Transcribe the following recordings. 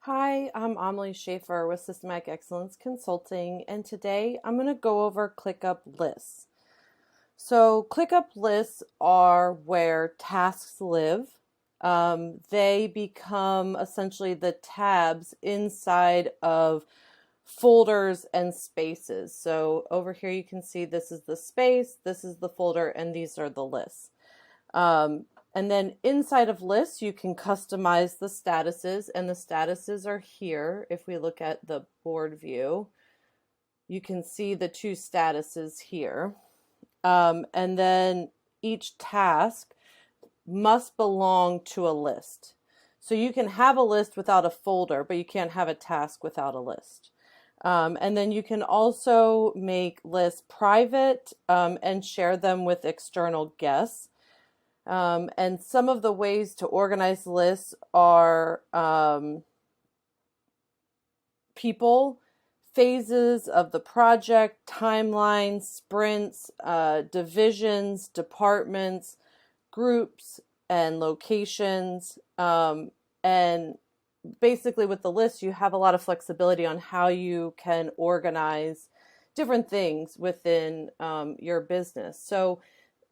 Hi, I'm Amalie Schaefer with Systematic Excellence Consulting, and today I'm going to go over ClickUp Lists. So ClickUp Lists are where tasks live. They become essentially the tabs inside of folders and spaces. So over here you can see this is the space, this is the folder, and these are the lists. And then inside of lists, you can customize the statuses, and the statuses are here. If we look at the board view, you can see the two statuses here. And then each task must belong to a list. So you can have a list without a folder, but you can't have a task without a list. And then you can also make lists private and share them with external guests. And some of the ways to organize lists are people, phases of the project, timelines, sprints, divisions, departments, groups, and locations. And basically with the list, you have a lot of flexibility on how you can organize different things within your business. So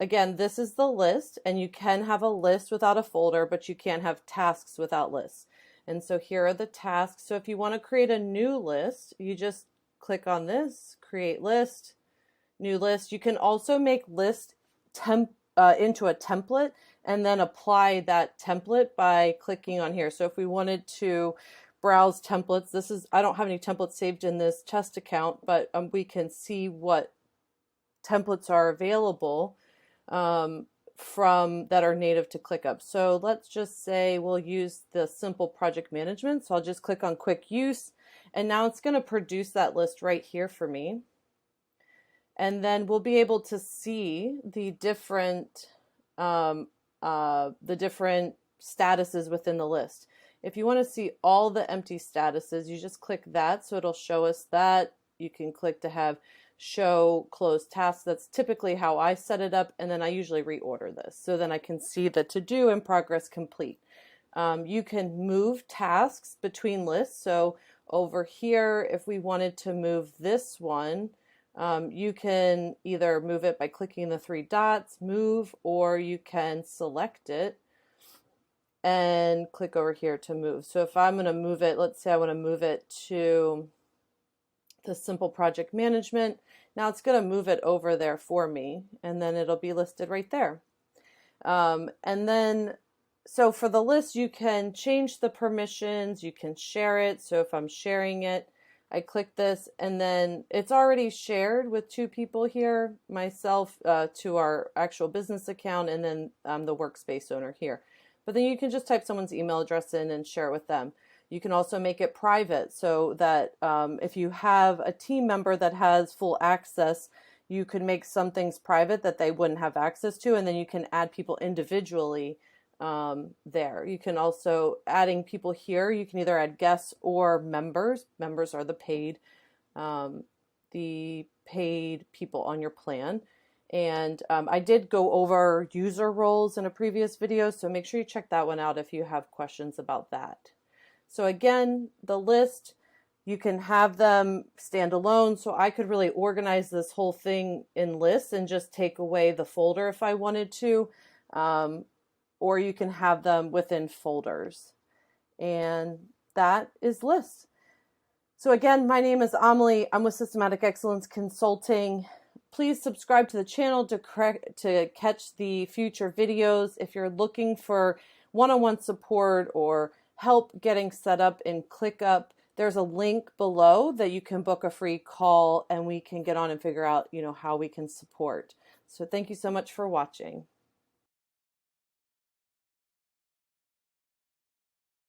again, this is the list, and you can have a list without a folder, but you can't have tasks without lists. And so here are the tasks. So if you want to create a new list, you just click on this, create list, new list. You can also make list into a template and then apply that template by clicking on here. So if we wanted to browse templates, I don't have any templates saved in this test account, but we can see what templates are available from that are native to ClickUp. So let's just say we'll use the simple project management. So I'll just click on quick use, and now it's going to produce that list right here for me. And then we'll be able to see the different statuses within the list. If you want to see all the empty statuses, you just click that, so it'll show us that. You can click to have show closed tasks. That's typically how I set it up, and then I usually reorder this so then I can see the to do and progress complete. You can move tasks between lists. So over here, if we wanted to move this one, you can either move it by clicking the three dots, move, or you can select it and click over here to move. So if I'm going to move it, let's say I want to move it to the simple project management. Now it's going to move it over there for me, and then it'll be listed right there. And then, so for the list, you can change the permissions, you can share it. So if I'm sharing it, I click this, and then it's already shared with two people here, myself to our actual business account, and then the workspace owner here. But then you can just type someone's email address in and share it with them. You can also make it private so that if you have a team member that has full access, you could make some things private that they wouldn't have access to, and then you can add people individually there. You can also, adding people here, you can either add guests or members. Members are the paid people on your plan. And I did go over user roles in a previous video, so make sure you check that one out if you have questions about that. So again, the list, you can have them stand alone. So I could really organize this whole thing in lists and just take away the folder if I wanted to, or you can have them within folders. And that is lists. So again, my name is Amalie. I'm with Systematic Excellence Consulting. Please subscribe to the channel to catch the future videos. If you're looking for one-on-one support or help getting set up in ClickUp, there's a link below that you can book a free call, and we can get on and figure out, how we can support. So thank you so much for watching.